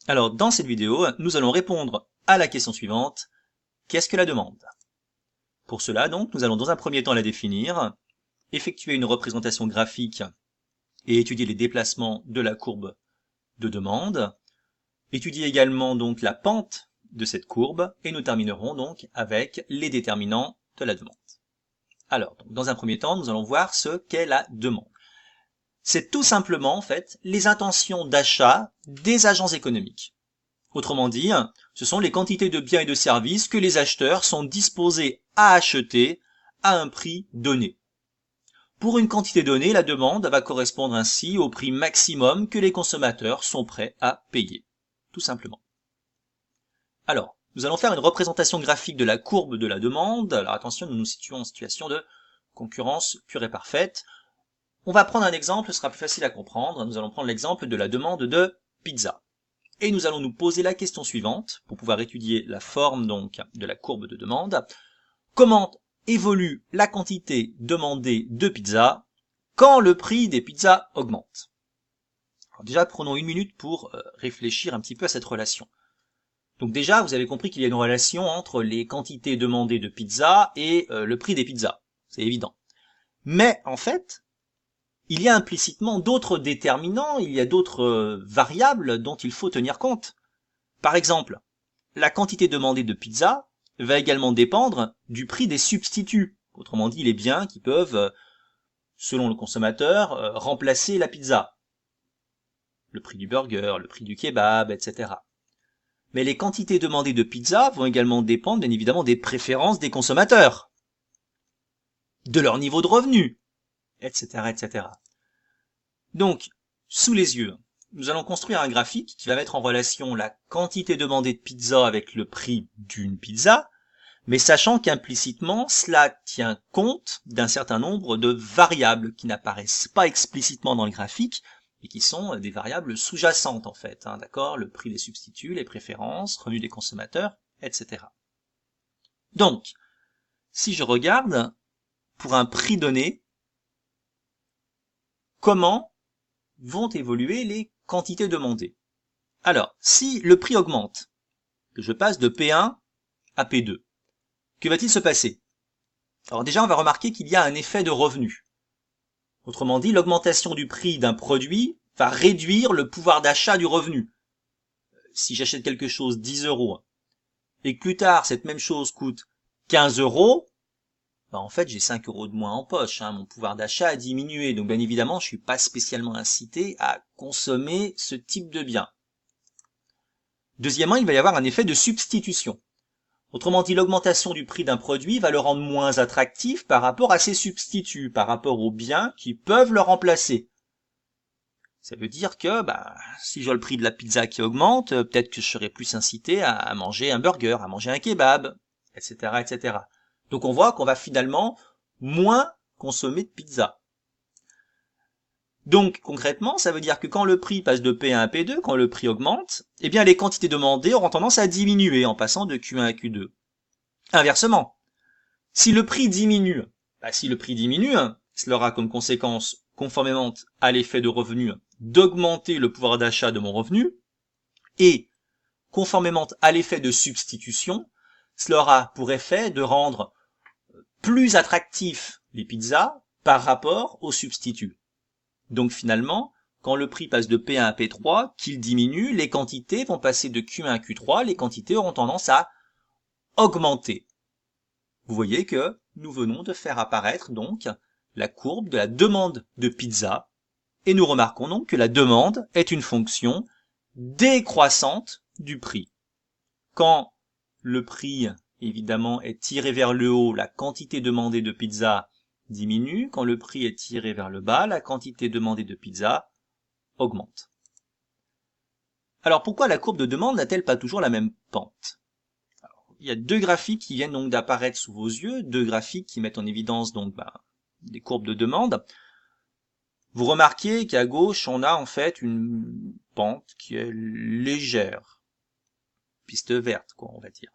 Alors, dans cette vidéo, nous allons répondre à la question suivante. Qu'est-ce que la demande? Pour cela, donc, nous allons dans un premier temps la définir, effectuer une représentation graphique et étudier les déplacements de la courbe de demande, étudier également donc la pente de cette courbe, et nous terminerons donc avec les déterminants de la demande. Alors, donc, dans un premier temps, nous allons voir ce qu'est la demande. C'est tout simplement, en fait, les intentions d'achat des agents économiques. Autrement dit, ce sont les quantités de biens et de services que les acheteurs sont disposés à acheter à un prix donné. Pour une quantité donnée, la demande va correspondre ainsi au prix maximum que les consommateurs sont prêts à payer. Tout simplement. Alors, nous allons faire une représentation graphique de la courbe de la demande. Alors attention, nous nous situons en situation de concurrence pure et parfaite. On va prendre un exemple, ce sera plus facile à comprendre. Nous allons prendre l'exemple de la demande de pizza. Et nous allons nous poser la question suivante, pour pouvoir étudier la forme donc de la courbe de demande. Comment évolue la quantité demandée de pizza quand le prix des pizzas augmente? Alors déjà, prenons une minute pour réfléchir un petit peu à cette relation. Donc déjà, vous avez compris qu'il y a une relation entre les quantités demandées de pizza et le prix des pizzas. C'est évident. Mais en fait, il y a implicitement d'autres déterminants, il y a d'autres variables dont il faut tenir compte. Par exemple, la quantité demandée de pizza va également dépendre du prix des substituts, autrement dit les biens qui peuvent, selon le consommateur, remplacer la pizza. Le prix du burger, le prix du kebab, etc. Mais les quantités demandées de pizza vont également dépendre bien évidemment des préférences des consommateurs, de leur niveau de revenu, etc. etc. Donc, sous les yeux, nous allons construire un graphique qui va mettre en relation la quantité demandée de pizza avec le prix d'une pizza, mais sachant qu'implicitement, cela tient compte d'un certain nombre de variables qui n'apparaissent pas explicitement dans le graphique et qui sont des variables sous-jacentes en fait, d'accord? Le prix des substituts, les préférences, revenus des consommateurs, etc. Donc, si je regarde, pour un prix donné, comment vont évoluer les quantités demandées? Alors, si le prix augmente, que je passe de P1 à P2, que va-t-il se passer? Alors déjà, on va remarquer qu'il y a un effet de revenu. Autrement dit, l'augmentation du prix d'un produit va réduire le pouvoir d'achat du revenu. Si j'achète quelque chose 10 euros et que plus tard, cette même chose coûte 15 euros, ben en fait, j'ai 5 euros de moins en poche. Mon pouvoir d'achat a diminué. Donc bien évidemment, je suis pas spécialement incité à consommer ce type de bien. Deuxièmement, il va y avoir un effet de substitution. Autrement dit, l'augmentation du prix d'un produit va le rendre moins attractif par rapport à ses substituts, par rapport aux biens qui peuvent le remplacer. Ça veut dire que si j'ai le prix de la pizza qui augmente, peut-être que je serai plus incité à manger un burger, à manger un kebab, etc., etc. Donc on voit qu'on va finalement moins consommer de pizza. Donc concrètement, ça veut dire que quand le prix passe de P1 à P2, quand le prix augmente, eh bien les quantités demandées auront tendance à diminuer en passant de Q1 à Q2. Inversement, si le prix diminue, cela aura comme conséquence, conformément à l'effet de revenu, d'augmenter le pouvoir d'achat de mon revenu, et conformément à l'effet de substitution, cela aura pour effet de rendre plus attractifs les pizzas par rapport aux substituts. Donc finalement, quand le prix passe de P1 à P3, qu'il diminue, les quantités vont passer de Q1 à Q3, les quantités auront tendance à augmenter. Vous voyez que nous venons de faire apparaître donc la courbe de la demande de pizza, et nous remarquons donc que la demande est une fonction décroissante du prix. Quand le prix, évidemment, est tiré vers le haut, la quantité demandée de pizza diminue. Quand le prix est tiré vers le bas, la quantité demandée de pizza augmente. Alors pourquoi la courbe de demande n'a-t-elle pas toujours la même pente? Il y a deux graphiques qui viennent donc d'apparaître sous vos yeux, deux graphiques qui mettent en évidence donc des courbes de demande. Vous remarquez qu'à gauche, on a en fait une pente qui est légère, piste verte, quoi, on va dire.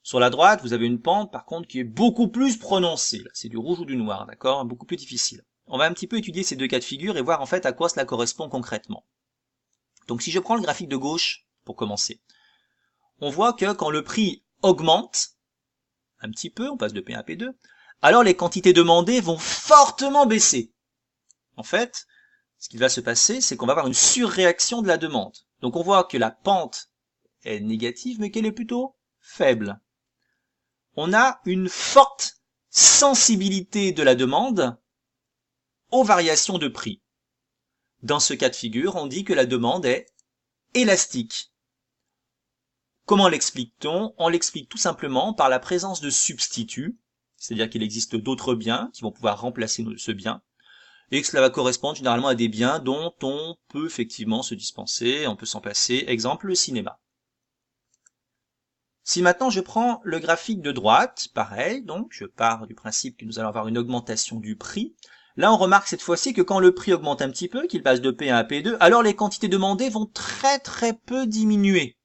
Sur la droite, vous avez une pente, par contre, qui est beaucoup plus prononcée. C'est du rouge ou du noir, d'accord? Beaucoup plus difficile. On va un petit peu étudier ces deux cas de figure et voir en fait à quoi cela correspond concrètement. Donc si je prends le graphique de gauche, pour commencer. On voit que quand le prix augmente un petit peu, on passe de P1 à P2, alors les quantités demandées vont fortement baisser. En fait, ce qui va se passer, c'est qu'on va avoir une surréaction de la demande. Donc on voit que la pente est négative, mais qu'elle est plutôt faible. On a une forte sensibilité de la demande aux variations de prix. Dans ce cas de figure, on dit que la demande est élastique. Comment l'explique-t-on? On l'explique tout simplement par la présence de substituts, c'est-à-dire qu'il existe d'autres biens qui vont pouvoir remplacer ce bien, et que cela va correspondre généralement à des biens dont on peut effectivement se dispenser, on peut s'en passer, exemple le cinéma. Si maintenant je prends le graphique de droite, pareil, donc je pars du principe que nous allons avoir une augmentation du prix. Là, on remarque cette fois-ci que quand le prix augmente un petit peu, qu'il passe de P1 à P2, alors les quantités demandées vont très peu diminuer.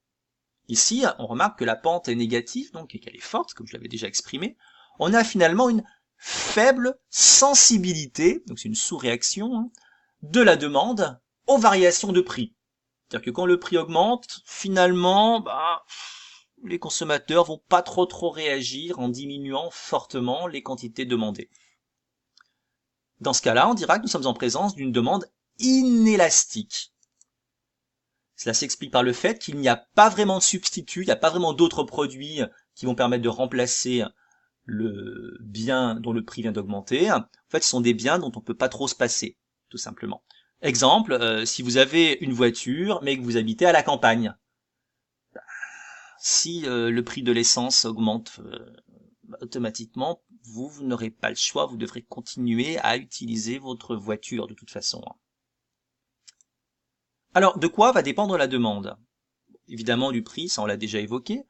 Ici, on remarque que la pente est négative, donc et qu'elle est forte, comme je l'avais déjà exprimé. On a finalement une faible sensibilité, donc c'est une sous-réaction, hein, de la demande aux variations de prix. C'est-à-dire que quand le prix augmente, finalement, les consommateurs vont pas trop réagir en diminuant fortement les quantités demandées. Dans ce cas-là, on dira que nous sommes en présence d'une demande inélastique. Cela s'explique par le fait qu'il n'y a pas vraiment de substitut, il n'y a pas vraiment d'autres produits qui vont permettre de remplacer le bien dont le prix vient d'augmenter. En fait, ce sont des biens dont on ne peut pas trop se passer, tout simplement. Exemple, si vous avez une voiture, mais que vous habitez à la campagne, si le prix de l'essence augmente automatiquement, vous n'aurez pas le choix, vous devrez continuer à utiliser votre voiture de toute façon. Alors, de quoi va dépendre la demande? Évidemment du prix, ça on l'a déjà évoqué.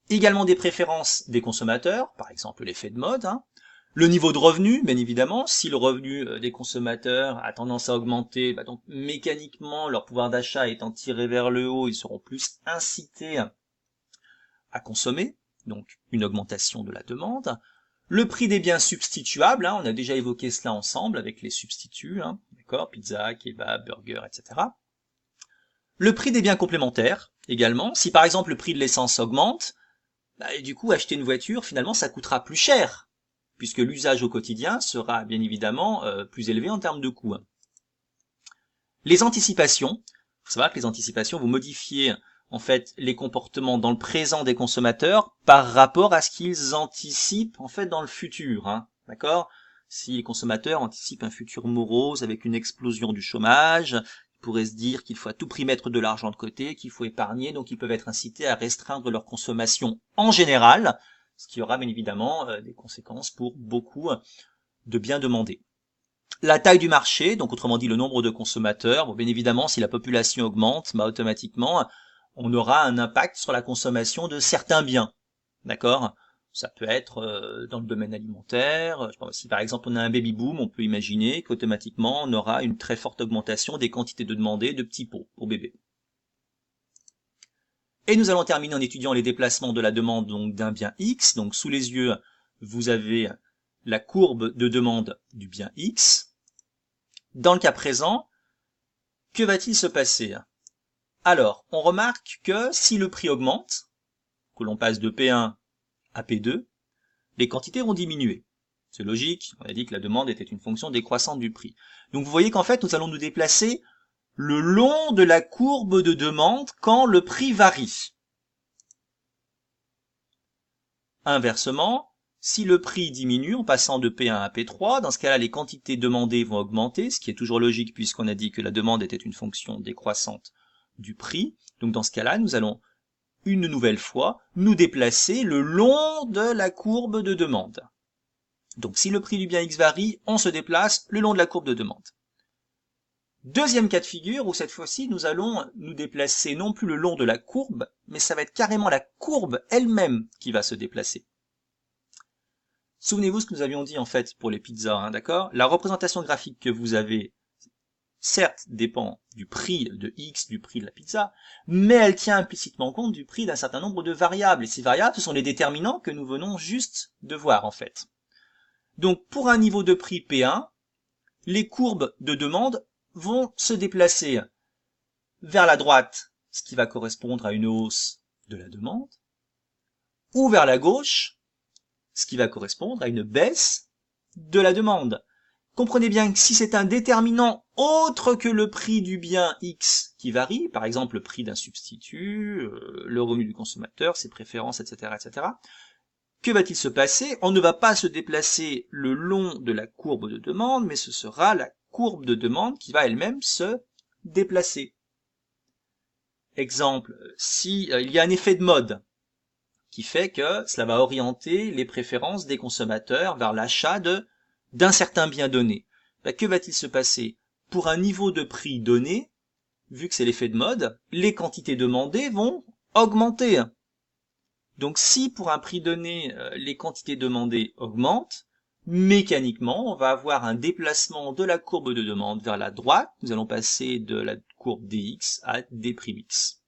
Également des préférences des consommateurs, par exemple l'effet de mode. Le niveau de revenu, bien évidemment. Si le revenu des consommateurs a tendance à augmenter, donc mécaniquement, leur pouvoir d'achat étant tiré vers le haut, ils seront plus incités à consommer, donc une augmentation de la demande. Le prix des biens substituables, on a déjà évoqué cela ensemble avec les substituts, d'accord, pizza, kebab, burger, etc. Le prix des biens complémentaires, également. Si par exemple le prix de l'essence augmente, du coup acheter une voiture, finalement ça coûtera plus cher, puisque l'usage au quotidien sera bien évidemment plus élevé en termes de coûts. Les anticipations, il faut savoir que les anticipations, vous modifiez en fait les comportements dans le présent des consommateurs par rapport à ce qu'ils anticipent en fait dans le futur, d'accord? Si les consommateurs anticipent un futur morose avec une explosion du chômage, ils pourraient se dire qu'il faut à tout prix mettre de l'argent de côté, qu'il faut épargner, donc ils peuvent être incités à restreindre leur consommation en général, ce qui aura bien évidemment des conséquences pour beaucoup de biens demandés. La taille du marché, donc autrement dit le nombre de consommateurs, bien évidemment si la population augmente, automatiquement on aura un impact sur la consommation de certains biens, d'accord? Ça peut être dans le domaine alimentaire, si par exemple on a un baby boom, on peut imaginer qu'automatiquement on aura une très forte augmentation des quantités de demandées de petits pots pour bébés. Et nous allons terminer en étudiant les déplacements de la demande donc d'un bien X. Donc sous les yeux, vous avez la courbe de demande du bien X. Dans le cas présent, que va-t-il se passer? Alors, on remarque que si le prix augmente, que l'on passe de P1 à P2, les quantités vont diminuer. C'est logique, on a dit que la demande était une fonction décroissante du prix. Donc vous voyez qu'en fait, nous allons nous déplacer le long de la courbe de demande quand le prix varie. Inversement, si le prix diminue en passant de P1 à P3, dans ce cas-là, les quantités demandées vont augmenter, ce qui est toujours logique puisqu'on a dit que la demande était une fonction décroissante du prix. Donc dans ce cas-là, nous allons une nouvelle fois nous déplacer le long de la courbe de demande. Donc si le prix du bien X varie, on se déplace le long de la courbe de demande. Deuxième cas de figure où cette fois-ci nous allons nous déplacer non plus le long de la courbe, mais ça va être carrément la courbe elle-même qui va se déplacer. Souvenez-vous ce que nous avions dit en fait pour les pizzas, d'accord? La représentation graphique que vous avez, certes, dépend du prix de X, du prix de la pizza, mais elle tient implicitement compte du prix d'un certain nombre de variables. Et ces variables, ce sont les déterminants que nous venons juste de voir en fait. Donc pour un niveau de prix P1, les courbes de demande vont se déplacer vers la droite ce qui va correspondre à une hausse de la demande, ou vers la gauche, ce qui va correspondre à une baisse de la demande. Comprenez bien que si c'est un déterminant autre que le prix du bien X qui varie, par exemple le prix d'un substitut, le revenu du consommateur, ses préférences, etc., etc., que va-t-il se passer? On ne va pas se déplacer le long de la courbe de demande, mais ce sera la courbe de demande qui va elle-même se déplacer. Exemple, si il y a un effet de mode qui fait que cela va orienter les préférences des consommateurs vers l'achat d'un certain bien donné. Que va-t-il se passer? Pour un niveau de prix donné, vu que c'est l'effet de mode, les quantités demandées vont augmenter. Donc si pour un prix donné, les quantités demandées augmentent, mécaniquement, on va avoir un déplacement de la courbe de demande vers la droite. Nous allons passer de la courbe dx à d'X.